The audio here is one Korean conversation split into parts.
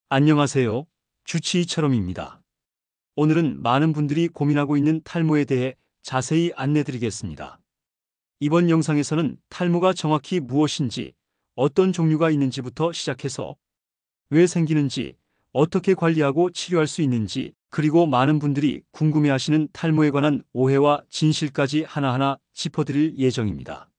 안녕하세요. 주치의처럼입니다. 오늘은 많은 분들이 고민하고 있는 탈모에 대해 자세히 안내드리겠습니다. 이번 영상에서는 탈모가 정확히 무엇인지, 어떤 종류가 있는지부터 시작해서 왜 생기는지, 어떻게 관리하고 치료할 수 있는지, 그리고 많은 분들이 궁금해하시는 탈모에 관한 오해와 진실까지 하나하나 짚어드릴 예정입니다.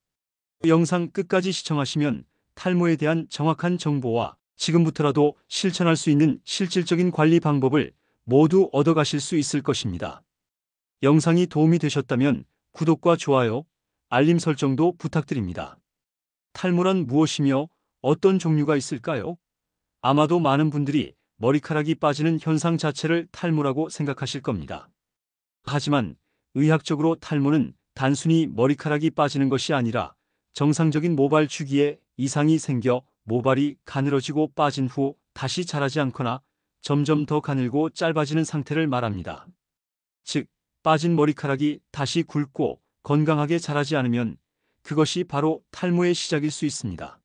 영상 끝까지 시청하시면 탈모에 대한 정확한 정보와 지금부터라도 실천할 수 있는 실질적인 관리 방법을 모두 얻어가실 수 있을 것입니다. 영상이 도움이 되셨다면 구독과 좋아요, 알림 설정도 부탁드립니다. 탈모란 무엇이며 어떤 종류가 있을까요? 아마도 많은 분들이 머리카락이 빠지는 현상 자체를 탈모라고 생각하실 겁니다. 하지만 의학적으로 탈모는 단순히 머리카락이 빠지는 것이 아니라 정상적인 모발 주기에 이상이 생겨 모발이 가늘어지고 빠진 후 다시 자라지 않거나 점점 더 가늘고 짧아지는 상태를 말합니다. 즉, 빠진 머리카락이 다시 굵고 건강하게 자라지 않으면 그것이 바로 탈모의 시작일 수 있습니다.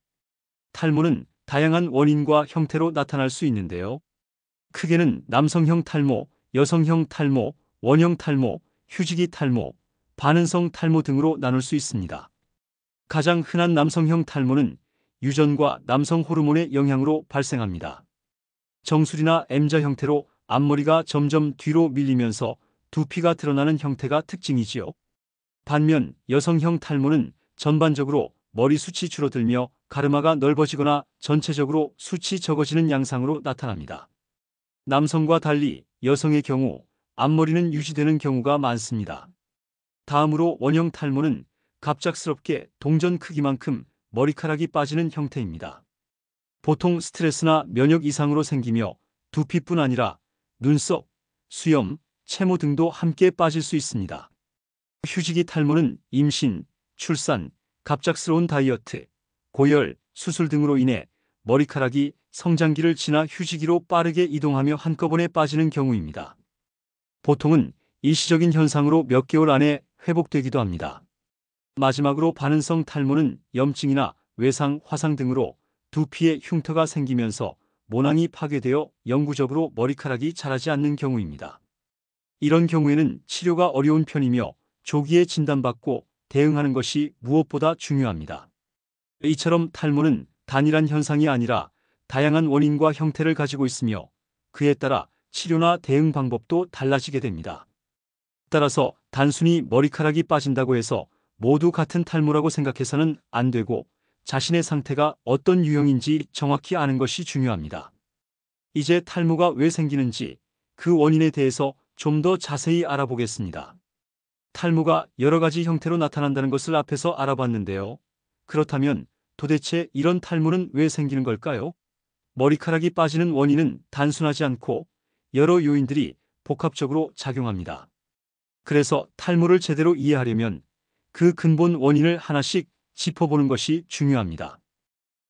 탈모는 다양한 원인과 형태로 나타날 수 있는데요. 크게는 남성형 탈모, 여성형 탈모, 원형 탈모, 휴지기 탈모, 반응성 탈모 등으로 나눌 수 있습니다. 가장 흔한 남성형 탈모는 유전과 남성 호르몬의 영향으로 발생합니다. 정수리나 M자 형태로 앞머리가 점점 뒤로 밀리면서 두피가 드러나는 형태가 특징이지요. 반면 여성형 탈모는 전반적으로 머리숱이 줄어들며 가르마가 넓어지거나 전체적으로 숱이 적어지는 양상으로 나타납니다. 남성과 달리 여성의 경우 앞머리는 유지되는 경우가 많습니다. 다음으로 원형 탈모는 갑작스럽게 동전 크기만큼 머리카락이 빠지는 형태입니다. 보통 스트레스나 면역 이상으로 생기며 두피뿐 아니라 눈썹, 수염, 채모 등도 함께 빠질 수 있습니다. 휴지기 탈모는 임신, 출산, 갑작스러운 다이어트, 고열, 수술 등으로 인해 머리카락이 성장기를 지나 휴지기로 빠르게 이동하며 한꺼번에 빠지는 경우입니다. 보통은 일시적인 현상으로 몇 개월 안에 회복되기도 합니다. 마지막으로 반응성 탈모는 염증이나 외상, 화상 등으로 두피에 흉터가 생기면서 모낭이 파괴되어 영구적으로 머리카락이 자라지 않는 경우입니다. 이런 경우에는 치료가 어려운 편이며 조기에 진단받고 대응하는 것이 무엇보다 중요합니다. 이처럼 탈모는 단일한 현상이 아니라 다양한 원인과 형태를 가지고 있으며 그에 따라 치료나 대응 방법도 달라지게 됩니다. 따라서 단순히 머리카락이 빠진다고 해서 모두 같은 탈모라고 생각해서는 안 되고 자신의 상태가 어떤 유형인지 정확히 아는 것이 중요합니다. 이제 탈모가 왜 생기는지 그 원인에 대해서 좀 더 자세히 알아보겠습니다. 탈모가 여러 가지 형태로 나타난다는 것을 앞에서 알아봤는데요. 그렇다면 도대체 이런 탈모는 왜 생기는 걸까요? 머리카락이 빠지는 원인은 단순하지 않고 여러 요인들이 복합적으로 작용합니다. 그래서 탈모를 제대로 이해하려면 그 근본 원인을 하나씩 짚어보는 것이 중요합니다.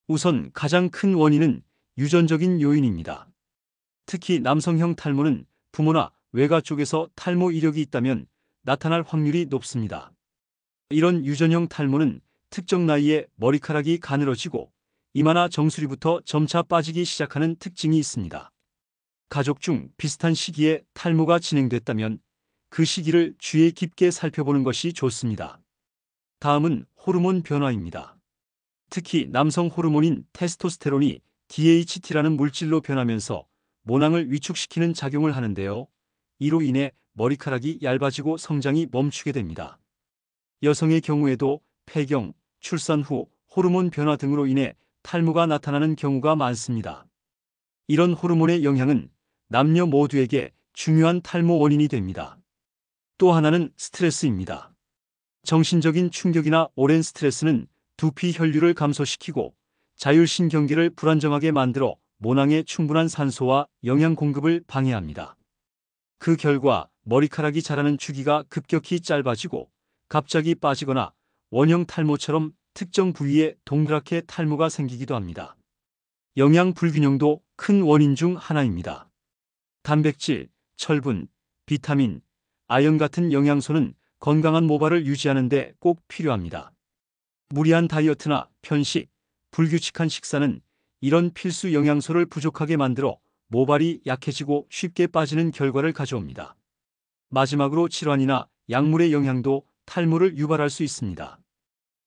우선 가장 큰 원인은 유전적인 요인입니다. 특히 남성형 탈모는 부모나 외가 쪽에서 탈모 이력이 있다면 나타날 확률이 높습니다. 이런 유전형 탈모는 특정 나이에 머리카락이 가늘어지고 이마나 정수리부터 점차 빠지기 시작하는 특징이 있습니다. 가족 중 비슷한 시기에 탈모가 진행됐다면 그 시기를 주의 깊게 살펴보는 것이 좋습니다. 다음은 호르몬 변화입니다. 특히 남성 호르몬인 테스토스테론이 DHT라는 물질로 변하면서 모낭을 위축시키는 작용을 하는데요. 이로 인해 머리카락이 얇아지고 성장이 멈추게 됩니다. 여성의 경우에도 폐경, 출산 후 호르몬 변화 등으로 인해 탈모가 나타나는 경우가 많습니다. 이런 호르몬의 영향은 남녀 모두에게 중요한 탈모 원인이 됩니다. 또 하나는 스트레스입니다. 정신적인 충격이나 오랜 스트레스는 두피 혈류를 감소시키고 자율신경계를 불안정하게 만들어 모낭에 충분한 산소와 영양 공급을 방해합니다. 그 결과 머리카락이 자라는 주기가 급격히 짧아지고 갑자기 빠지거나 원형 탈모처럼 특정 부위에 동그랗게 탈모가 생기기도 합니다. 영양 불균형도 큰 원인 중 하나입니다. 단백질, 철분, 비타민, 아연 같은 영양소는 건강한 모발을 유지하는 데 꼭 필요합니다. 무리한 다이어트나 편식, 불규칙한 식사는 이런 필수 영양소를 부족하게 만들어 모발이 약해지고 쉽게 빠지는 결과를 가져옵니다. 마지막으로 질환이나 약물의 영향도 탈모를 유발할 수 있습니다.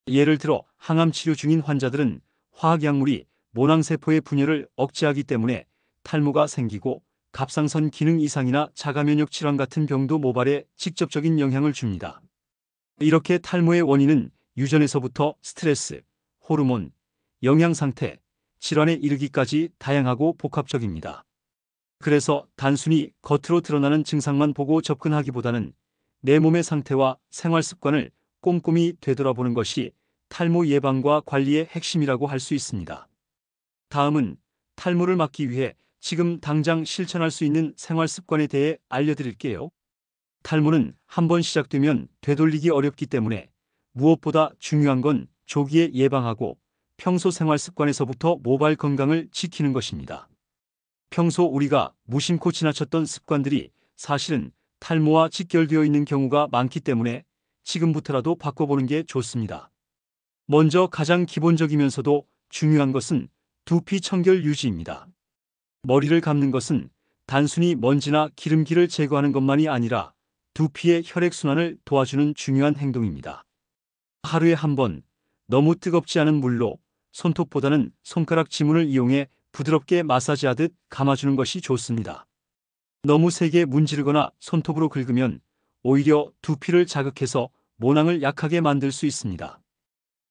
예를 들어 항암 치료 중인 환자들은 화학약물이 모낭세포의 분열을 억제하기 때문에 탈모가 생기고, 갑상선 기능 이상이나 자가면역 질환 같은 병도 모발에 직접적인 영향을 줍니다. 이렇게 탈모의 원인은 유전에서부터 스트레스, 호르몬, 영양 상태, 질환에 이르기까지 다양하고 복합적입니다. 그래서 단순히 겉으로 드러나는 증상만 보고 접근하기보다는 내 몸의 상태와 생활 습관을 꼼꼼히 되돌아보는 것이 탈모 예방과 관리의 핵심이라고 할 수 있습니다. 다음은 탈모를 막기 위해 지금 당장 실천할 수 있는 생활 습관에 대해 알려드릴게요. 탈모는 한번 시작되면 되돌리기 어렵기 때문에 무엇보다 중요한 건 조기에 예방하고 평소 생활 습관에서부터 모발 건강을 지키는 것입니다. 평소 우리가 무심코 지나쳤던 습관들이 사실은 탈모와 직결되어 있는 경우가 많기 때문에 지금부터라도 바꿔보는 게 좋습니다. 먼저 가장 기본적이면서도 중요한 것은 두피 청결 유지입니다. 머리를 감는 것은 단순히 먼지나 기름기를 제거하는 것만이 아니라 두피의 혈액순환을 도와주는 중요한 행동입니다. 하루에 한 번, 너무 뜨겁지 않은 물로 손톱보다는 손가락 지문을 이용해 부드럽게 마사지하듯 감아주는 것이 좋습니다. 너무 세게 문지르거나 손톱으로 긁으면 오히려 두피를 자극해서 모낭을 약하게 만들 수 있습니다.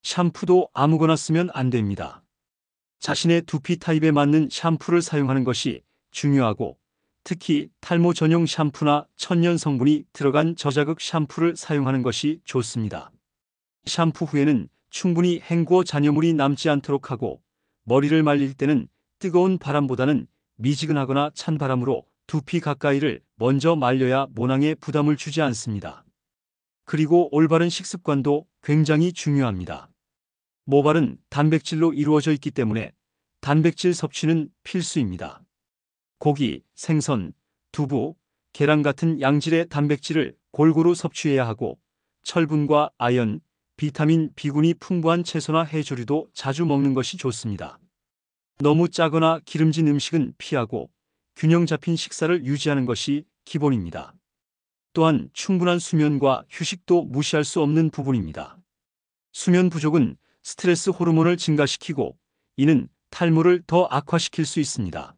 샴푸도 아무거나 쓰면 안 됩니다. 자신의 두피 타입에 맞는 샴푸를 사용하는 것이 중요하고, 특히 탈모 전용 샴푸나 천연 성분이 들어간 저자극 샴푸를 사용하는 것이 좋습니다. 샴푸 후에는 충분히 헹구어 잔여물이 남지 않도록 하고, 머리를 말릴 때는 뜨거운 바람보다는 미지근하거나 찬 바람으로 두피 가까이를 먼저 말려야 모낭에 부담을 주지 않습니다. 그리고 올바른 식습관도 굉장히 중요합니다. 모발은 단백질로 이루어져 있기 때문에 단백질 섭취는 필수입니다. 고기, 생선, 두부, 계란 같은 양질의 단백질을 골고루 섭취해야 하고, 철분과 아연, 비타민, B군이 풍부한 채소나 해조류도 자주 먹는 것이 좋습니다. 너무 짜거나 기름진 음식은 피하고 균형 잡힌 식사를 유지하는 것이 기본입니다. 또한 충분한 수면과 휴식도 무시할 수 없는 부분입니다. 수면 부족은 스트레스 호르몬을 증가시키고, 이는 탈모를 더 악화시킬 수 있습니다.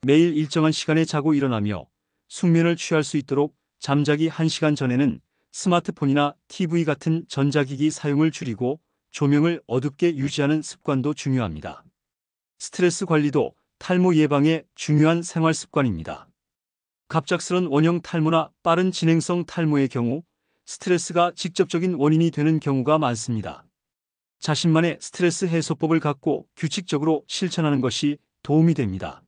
매일 일정한 시간에 자고 일어나며 숙면을 취할 수 있도록 잠자기 1시간 전에는 스마트폰이나 TV 같은 전자기기 사용을 줄이고 조명을 어둡게 유지하는 습관도 중요합니다. 스트레스 관리도 탈모 예방에 중요한 생활 습관입니다. 갑작스런 원형 탈모나 빠른 진행성 탈모의 경우 스트레스가 직접적인 원인이 되는 경우가 많습니다. 자신만의 스트레스 해소법을 갖고 규칙적으로 실천하는 것이 도움이 됩니다.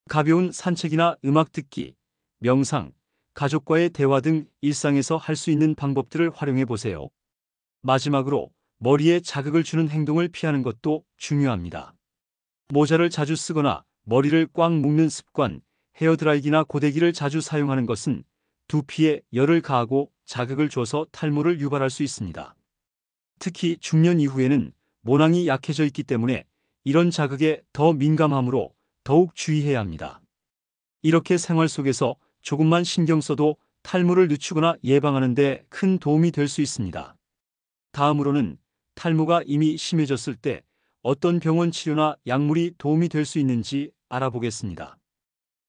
가벼운 산책이나 음악 듣기, 명상, 가족과의 대화 등 일상에서 할 수 있는 방법들을 활용해 보세요. 마지막으로 머리에 자극을 주는 행동을 피하는 것도 중요합니다. 모자를 자주 쓰거나 머리를 꽉 묶는 습관, 헤어드라이기나 고데기를 자주 사용하는 것은 두피에 열을 가하고 자극을 줘서 탈모를 유발할 수 있습니다. 특히 중년 이후에는 모낭이 약해져 있기 때문에 이런 자극에 더 민감하므로 더욱 주의해야 합니다. 이렇게 생활 속에서 조금만 신경 써도 탈모를 늦추거나 예방하는 데 큰 도움이 될 수 있습니다. 다음으로는 탈모가 이미 심해졌을 때 어떤 병원 치료나 약물이 도움이 될 수 있는지 알아보겠습니다.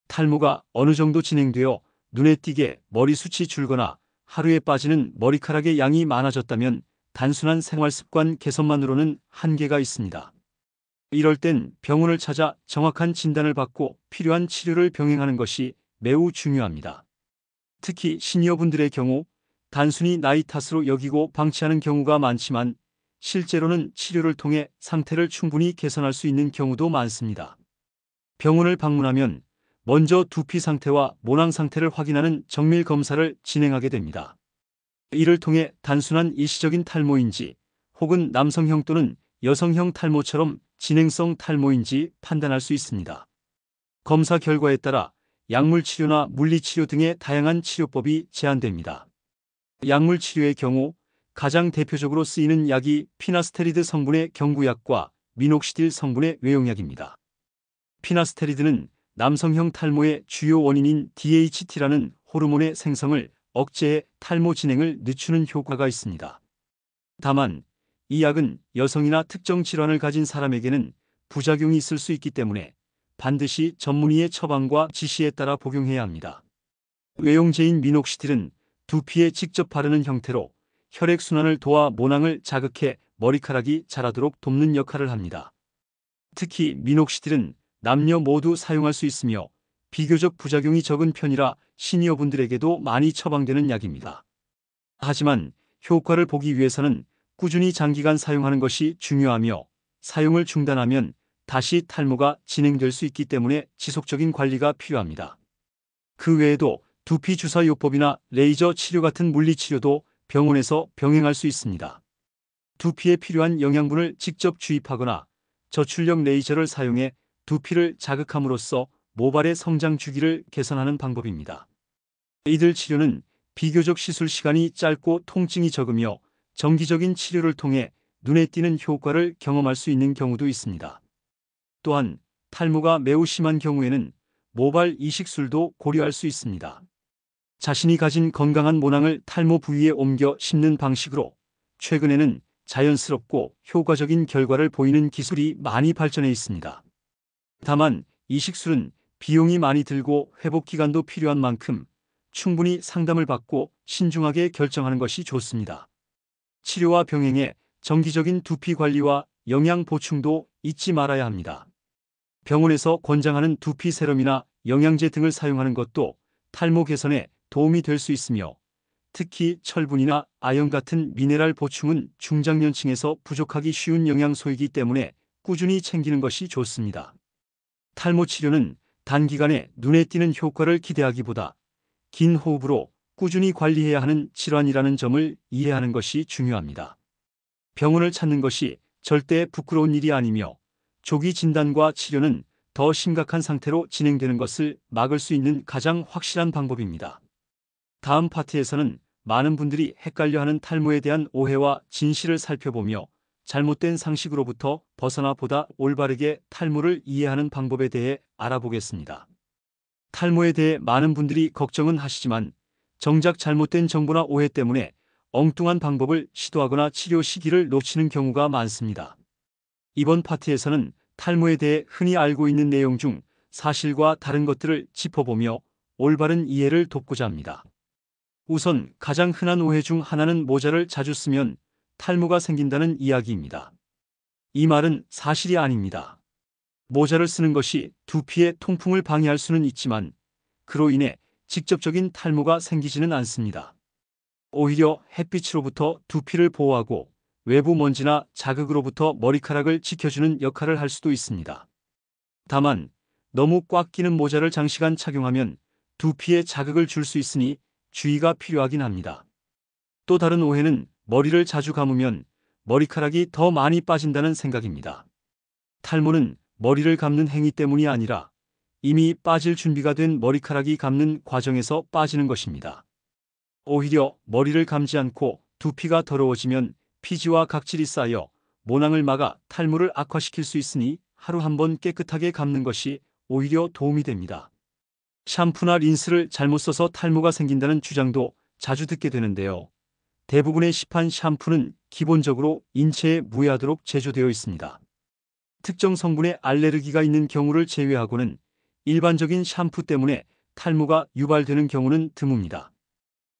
탈모가 어느 정도 진행되어 눈에 띄게 머리숱이 줄거나 하루에 빠지는 머리카락의 양이 많아졌다면 단순한 생활 습관 개선만으로는 한계가 있습니다. 이럴 땐 병원을 찾아 정확한 진단을 받고 필요한 치료를 병행하는 것이 매우 중요합니다. 특히 시니어분들의 경우 단순히 나이 탓으로 여기고 방치하는 경우가 많지만 실제로는 치료를 통해 상태를 충분히 개선할 수 있는 경우도 많습니다. 병원을 방문하면 먼저 두피 상태와 모낭 상태를 확인하는 정밀 검사를 진행하게 됩니다. 이를 통해 단순한 일시적인 탈모인지 혹은 남성형 또는 여성형 탈모처럼 진행성 탈모인지 판단할 수 있습니다. 검사 결과에 따라 약물 치료나 물리치료 등의 다양한 치료법이 제한됩니다. 약물 치료의 경우 가장 대표적으로 쓰이는 약이 피나스테리드 성분의 경구약과 미녹시딜 성분의 외용약입니다. 피나스테리드는 남성형 탈모의 주요 원인인 DHT라는 호르몬의 생성을 억제해 탈모 진행을 늦추는 효과가 있습니다. 다만 이 약은 여성이나 특정 질환을 가진 사람에게는 부작용이 있을 수 있기 때문에 반드시 전문의의 처방과 지시에 따라 복용해야 합니다. 외용제인 미녹시딜은 두피에 직접 바르는 형태로 혈액순환을 도와 모낭을 자극해 머리카락이 자라도록 돕는 역할을 합니다. 특히 미녹시딜은 남녀 모두 사용할 수 있으며 비교적 부작용이 적은 편이라 시니어분들에게도 많이 처방되는 약입니다. 하지만 효과를 보기 위해서는 꾸준히 장기간 사용하는 것이 중요하며 사용을 중단하면 다시 탈모가 진행될 수 있기 때문에 지속적인 관리가 필요합니다. 그 외에도 두피 주사요법이나 레이저 치료 같은 물리치료도 병원에서 병행할 수 있습니다. 두피에 필요한 영양분을 직접 주입하거나 저출력 레이저를 사용해 두피를 자극함으로써 모발의 성장 주기를 개선하는 방법입니다. 이들 치료는 비교적 시술 시간이 짧고 통증이 적으며 정기적인 치료를 통해 눈에 띄는 효과를 경험할 수 있는 경우도 있습니다. 또한 탈모가 매우 심한 경우에는 모발 이식술도 고려할 수 있습니다. 자신이 가진 건강한 모낭을 탈모 부위에 옮겨 심는 방식으로 최근에는 자연스럽고 효과적인 결과를 보이는 기술이 많이 발전해 있습니다. 다만 이식술은 비용이 많이 들고 회복 기간도 필요한 만큼 충분히 상담을 받고 신중하게 결정하는 것이 좋습니다. 치료와 병행에 정기적인 두피 관리와 영양 보충도 잊지 말아야 합니다. 병원에서 권장하는 두피 세럼이나 영양제 등을 사용하는 것도 탈모 개선에 도움이 될 수 있으며 특히 철분이나 아연 같은 미네랄 보충은 중장년층에서 부족하기 쉬운 영양소이기 때문에 꾸준히 챙기는 것이 좋습니다. 탈모 치료는 단기간에 눈에 띄는 효과를 기대하기보다 긴 호흡으로 꾸준히 관리해야 하는 질환이라는 점을 이해하는 것이 중요합니다. 병원을 찾는 것이 절대 부끄러운 일이 아니며 조기 진단과 치료는 더 심각한 상태로 진행되는 것을 막을 수 있는 가장 확실한 방법입니다. 다음 파트에서는 많은 분들이 헷갈려하는 탈모에 대한 오해와 진실을 살펴보며 잘못된 상식으로부터 벗어나 보다 올바르게 탈모를 이해하는 방법에 대해 알아보겠습니다. 탈모에 대해 많은 분들이 걱정은 하시지만 정작 잘못된 정보나 오해 때문에 엉뚱한 방법을 시도하거나 치료 시기를 놓치는 경우가 많습니다. 이번 파트에서는 탈모에 대해 흔히 알고 있는 내용 중 사실과 다른 것들을 짚어보며 올바른 이해를 돕고자 합니다. 우선 가장 흔한 오해 중 하나는 모자를 자주 쓰면 탈모가 생긴다는 이야기입니다. 이 말은 사실이 아닙니다. 모자를 쓰는 것이 두피의 통풍을 방해할 수는 있지만 그로 인해 직접적인 탈모가 생기지는 않습니다. 오히려 햇빛으로부터 두피를 보호하고 외부 먼지나 자극으로부터 머리카락을 지켜주는 역할을 할 수도 있습니다. 다만 너무 꽉 끼는 모자를 장시간 착용하면 두피에 자극을 줄 수 있으니 주의가 필요하긴 합니다. 또 다른 오해는 머리를 자주 감으면 머리카락이 더 많이 빠진다는 생각입니다. 탈모는 머리를 감는 행위 때문이 아니라 이미 빠질 준비가 된 머리카락이 감는 과정에서 빠지는 것입니다. 오히려 머리를 감지 않고 두피가 더러워지면 피지와 각질이 쌓여 모낭을 막아 탈모를 악화시킬 수 있으니 하루 한 번 깨끗하게 감는 것이 오히려 도움이 됩니다. 샴푸나 린스를 잘못 써서 탈모가 생긴다는 주장도 자주 듣게 되는데요. 대부분의 시판 샴푸는 기본적으로 인체에 무해하도록 제조되어 있습니다. 특정 성분에 알레르기가 있는 경우를 제외하고는 일반적인 샴푸 때문에 탈모가 유발되는 경우는 드뭅니다.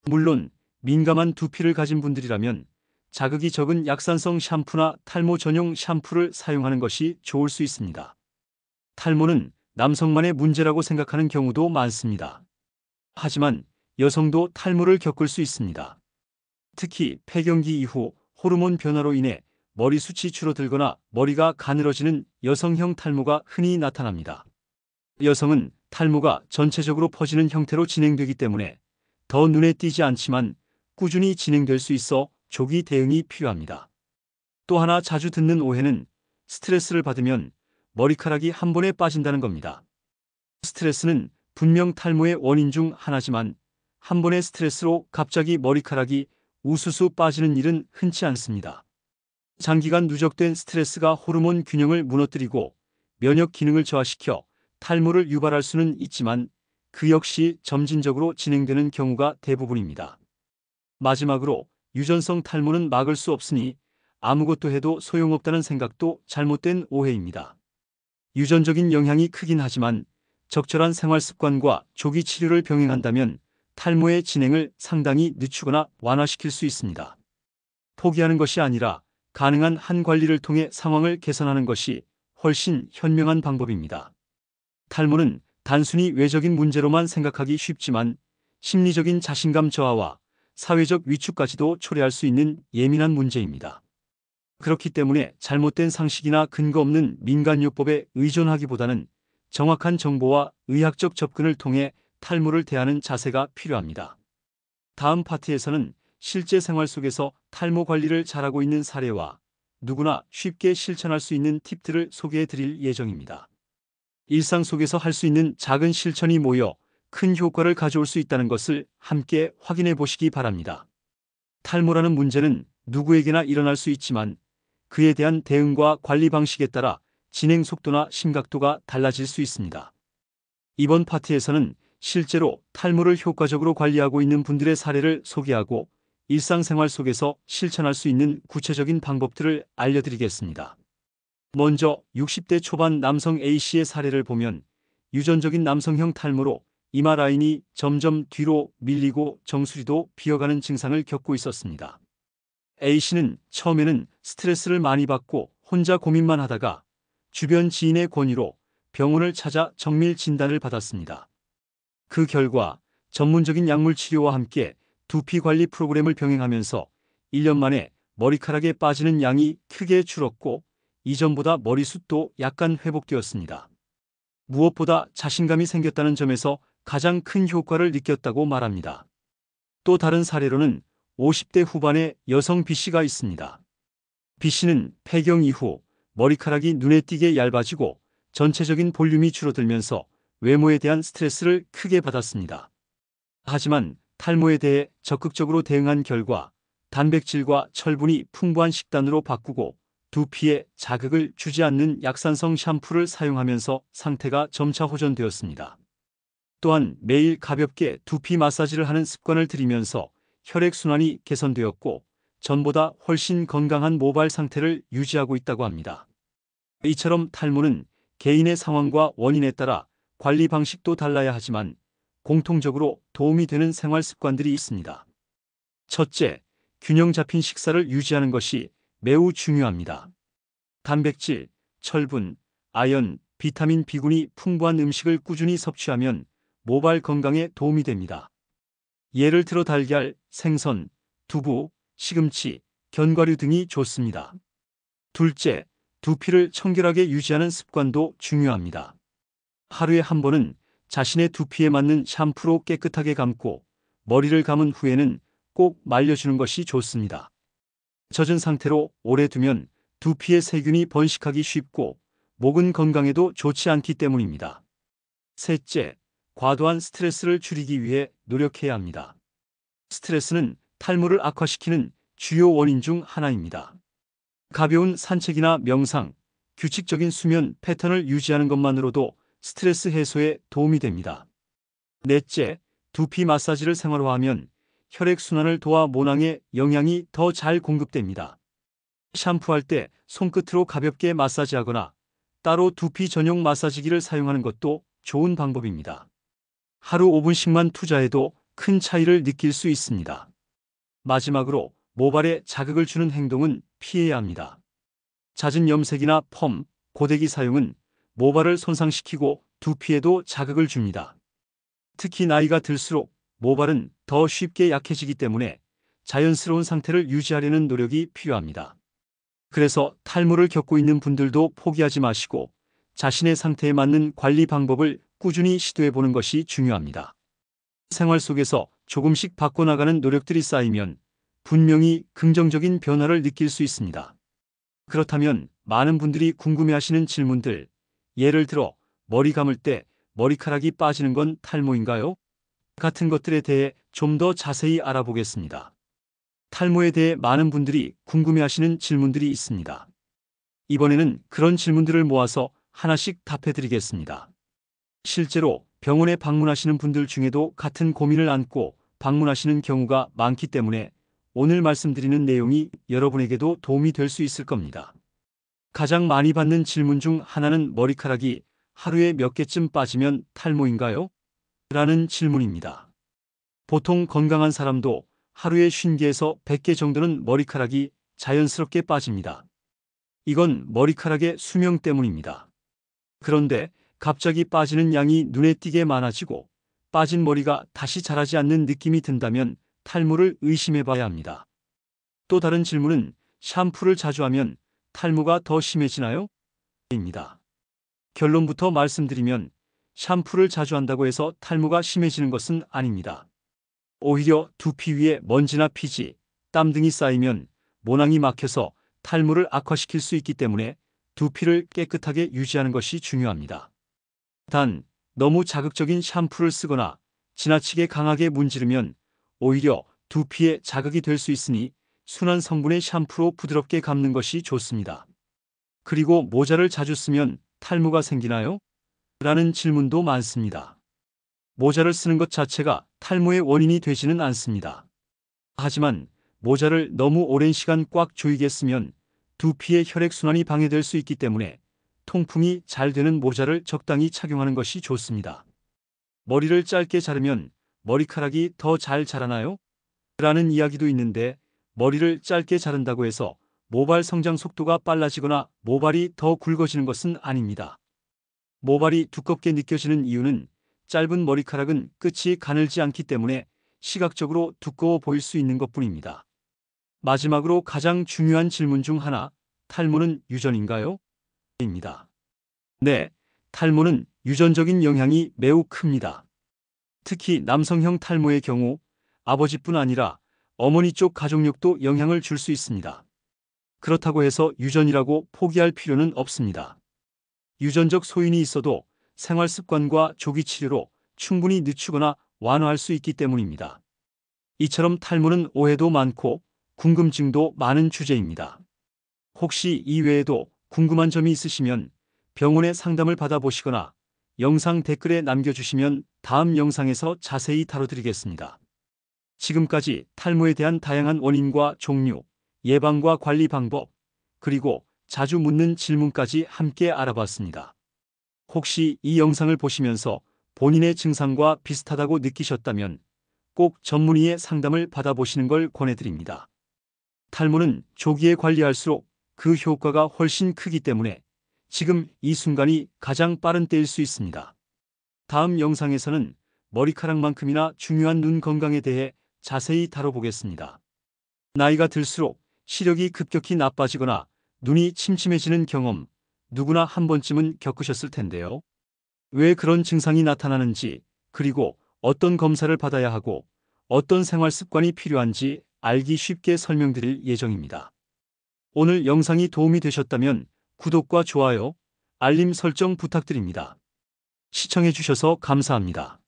물론 민감한 두피를 가진 분들이라면 자극이 적은 약산성 샴푸나 탈모 전용 샴푸를 사용하는 것이 좋을 수 있습니다. 탈모는 남성만의 문제라고 생각하는 경우도 많습니다. 하지만 여성도 탈모를 겪을 수 있습니다. 특히 폐경기 이후 호르몬 변화로 인해 머리숱이 줄어들거나 머리가 가늘어지는 여성형 탈모가 흔히 나타납니다. 여성은 탈모가 전체적으로 퍼지는 형태로 진행되기 때문에 더 눈에 띄지 않지만 꾸준히 진행될 수 있어 조기 대응이 필요합니다. 또 하나 자주 듣는 오해는 스트레스를 받으면 머리카락이 한 번에 빠진다는 겁니다. 스트레스는 분명 탈모의 원인 중 하나지만 한 번의 스트레스로 갑자기 머리카락이 우수수 빠지는 일은 흔치 않습니다. 장기간 누적된 스트레스가 호르몬 균형을 무너뜨리고 면역 기능을 저하시켜 탈모를 유발할 수는 있지만 그 역시 점진적으로 진행되는 경우가 대부분입니다. 마지막으로 유전성 탈모는 막을 수 없으니 아무것도 해도 소용없다는 생각도 잘못된 오해입니다. 유전적인 영향이 크긴 하지만 적절한 생활 습관과 조기 치료를 병행한다면 탈모의 진행을 상당히 늦추거나 완화시킬 수 있습니다. 포기하는 것이 아니라 가능한 한 관리를 통해 상황을 개선하는 것이 훨씬 현명한 방법입니다. 탈모는 단순히 외적인 문제로만 생각하기 쉽지만 심리적인 자신감 저하와 사회적 위축까지도 초래할 수 있는 예민한 문제입니다. 그렇기 때문에 잘못된 상식이나 근거 없는 민간요법에 의존하기보다는 정확한 정보와 의학적 접근을 통해 탈모를 대하는 자세가 필요합니다. 다음 파트에서는 실제 생활 속에서 탈모 관리를 잘하고 있는 사례와 누구나 쉽게 실천할 수 있는 팁들을 소개해 드릴 예정입니다. 일상 속에서 할 수 있는 작은 실천이 모여 큰 효과를 가져올 수 있다는 것을 함께 확인해 보시기 바랍니다. 탈모라는 문제는 누구에게나 일어날 수 있지만 그에 대한 대응과 관리 방식에 따라 진행 속도나 심각도가 달라질 수 있습니다. 이번 파트에서는 실제로 탈모를 효과적으로 관리하고 있는 분들의 사례를 소개하고 일상생활 속에서 실천할 수 있는 구체적인 방법들을 알려드리겠습니다. 먼저 60대 초반 남성 A씨의 사례를 보면 유전적인 남성형 탈모로 이마 라인이 점점 뒤로 밀리고 정수리도 비어가는 증상을 겪고 있었습니다. A씨는 처음에는 스트레스를 많이 받고 혼자 고민만 하다가 주변 지인의 권유로 병원을 찾아 정밀 진단을 받았습니다. 그 결과 전문적인 약물 치료와 함께 두피 관리 프로그램을 병행하면서 1년 만에 머리카락에 빠지는 양이 크게 줄었고 이전보다 머리숱도 약간 회복되었습니다. 무엇보다 자신감이 생겼다는 점에서 가장 큰 효과를 느꼈다고 말합니다. 또 다른 사례로는 50대 후반의 여성 B씨가 있습니다. B씨는 폐경 이후 머리카락이 눈에 띄게 얇아지고 전체적인 볼륨이 줄어들면서 외모에 대한 스트레스를 크게 받았습니다. 하지만 탈모에 대해 적극적으로 대응한 결과 단백질과 철분이 풍부한 식단으로 바꾸고 두피에 자극을 주지 않는 약산성 샴푸를 사용하면서 상태가 점차 호전되었습니다. 또한 매일 가볍게 두피 마사지를 하는 습관을 들이면서 혈액순환이 개선되었고 전보다 훨씬 건강한 모발 상태를 유지하고 있다고 합니다. 이처럼 탈모는 개인의 상황과 원인에 따라 관리 방식도 달라야 하지만 공통적으로 도움이 되는 생활 습관들이 있습니다. 첫째, 균형 잡힌 식사를 유지하는 것이 매우 중요합니다. 단백질, 철분, 아연, 비타민 B군이 풍부한 음식을 꾸준히 섭취하면 모발 건강에 도움이 됩니다. 예를 들어 달걀, 생선, 두부, 시금치, 견과류 등이 좋습니다. 둘째, 두피를 청결하게 유지하는 습관도 중요합니다. 하루에 한 번은 자신의 두피에 맞는 샴푸로 깨끗하게 감고 머리를 감은 후에는 꼭 말려주는 것이 좋습니다. 젖은 상태로 오래 두면 두피에 세균이 번식하기 쉽고 목은 건강에도 좋지 않기 때문입니다. 셋째, 과도한 스트레스를 줄이기 위해 노력해야 합니다. 스트레스는 탈모를 악화시키는 주요 원인 중 하나입니다. 가벼운 산책이나 명상, 규칙적인 수면 패턴을 유지하는 것만으로도 스트레스 해소에 도움이 됩니다. 넷째, 두피 마사지를 생활화하면 혈액순환을 도와 모낭에 영양이 더 잘 공급됩니다. 샴푸할 때 손끝으로 가볍게 마사지하거나 따로 두피 전용 마사지기를 사용하는 것도 좋은 방법입니다. 하루 5분씩만 투자해도 큰 차이를 느낄 수 있습니다. 마지막으로 모발에 자극을 주는 행동은 피해야 합니다. 잦은 염색이나 펌, 고데기 사용은 모발을 손상시키고 두피에도 자극을 줍니다. 특히 나이가 들수록 모발은 더 쉽게 약해지기 때문에 자연스러운 상태를 유지하려는 노력이 필요합니다. 그래서 탈모를 겪고 있는 분들도 포기하지 마시고 자신의 상태에 맞는 관리 방법을 꾸준히 시도해 보는 것이 중요합니다. 생활 속에서 조금씩 바꿔나가는 노력들이 쌓이면 분명히 긍정적인 변화를 느낄 수 있습니다. 그렇다면 많은 분들이 궁금해하시는 질문들, 예를 들어 머리 감을 때 머리카락이 빠지는 건 탈모인가요? 같은 것들에 대해 좀 더 자세히 알아보겠습니다. 탈모에 대해 많은 분들이 궁금해하시는 질문들이 있습니다. 이번에는 그런 질문들을 모아서 하나씩 답해드리겠습니다. 실제로 병원에 방문하시는 분들 중에도 같은 고민을 안고 방문하시는 경우가 많기 때문에 오늘 말씀드리는 내용이 여러분에게도 도움이 될 수 있을 겁니다. 가장 많이 받는 질문 중 하나는 머리카락이 하루에 몇 개쯤 빠지면 탈모인가요? 라는 질문입니다. 보통 건강한 사람도 하루에 50개에서 100개 정도는 머리카락이 자연스럽게 빠집니다. 이건 머리카락의 수명 때문입니다. 그런데 갑자기 빠지는 양이 눈에 띄게 많아지고 빠진 머리가 다시 자라지 않는 느낌이 든다면 탈모를 의심해 봐야 합니다. 또 다른 질문은 샴푸를 자주 하면 탈모가 더 심해지나요? 입니다. 결론부터 말씀드리면 샴푸를 자주 한다고 해서 탈모가 심해지는 것은 아닙니다. 오히려 두피 위에 먼지나 피지, 땀 등이 쌓이면 모낭이 막혀서 탈모를 악화시킬 수 있기 때문에 두피를 깨끗하게 유지하는 것이 중요합니다. 단, 너무 자극적인 샴푸를 쓰거나 지나치게 강하게 문지르면 오히려 두피에 자극이 될 수 있으니 순한 성분의 샴푸로 부드럽게 감는 것이 좋습니다. 그리고 모자를 자주 쓰면 탈모가 생기나요? 라는 질문도 많습니다. 모자를 쓰는 것 자체가 탈모의 원인이 되지는 않습니다. 하지만 모자를 너무 오랜 시간 꽉 조이게 쓰면 두피의 혈액순환이 방해될 수 있기 때문에 통풍이 잘 되는 모자를 적당히 착용하는 것이 좋습니다. 머리를 짧게 자르면 머리카락이 더 잘 자라나요? 라는 이야기도 있는데 머리를 짧게 자른다고 해서 모발 성장 속도가 빨라지거나 모발이 더 굵어지는 것은 아닙니다. 모발이 두껍게 느껴지는 이유는 짧은 머리카락은 끝이 가늘지 않기 때문에 시각적으로 두꺼워 보일 수 있는 것뿐입니다. 마지막으로 가장 중요한 질문 중 하나, 탈모는 유전인가요? 입니다. 네, 탈모는 유전적인 영향이 매우 큽니다. 특히 남성형 탈모의 경우 아버지뿐 아니라 어머니 쪽 가족력도 영향을 줄 수 있습니다. 그렇다고 해서 유전이라고 포기할 필요는 없습니다. 유전적 소인이 있어도 생활 습관과 조기 치료로 충분히 늦추거나 완화할 수 있기 때문입니다. 이처럼 탈모는 오해도 많고 궁금증도 많은 주제입니다. 혹시 이 외에도 궁금한 점이 있으시면 병원에 상담을 받아보시거나 영상 댓글에 남겨주시면 다음 영상에서 자세히 다뤄드리겠습니다. 지금까지 탈모에 대한 다양한 원인과 종류, 예방과 관리 방법, 그리고 자주 묻는 질문까지 함께 알아봤습니다. 혹시 이 영상을 보시면서 본인의 증상과 비슷하다고 느끼셨다면 꼭 전문의의 상담을 받아보시는 걸 권해드립니다. 탈모는 조기에 관리할수록 그 효과가 훨씬 크기 때문에 지금 이 순간이 가장 빠른 때일 수 있습니다. 다음 영상에서는 머리카락만큼이나 중요한 눈 건강에 대해 자세히 다뤄보겠습니다. 나이가 들수록 시력이 급격히 나빠지거나 눈이 침침해지는 경험, 누구나 한 번쯤은 겪으셨을 텐데요. 왜 그런 증상이 나타나는지, 그리고 어떤 검사를 받아야 하고 어떤 생활 습관이 필요한지 알기 쉽게 설명드릴 예정입니다. 오늘 영상이 도움이 되셨다면 구독과 좋아요, 알림 설정 부탁드립니다. 시청해주셔서 감사합니다.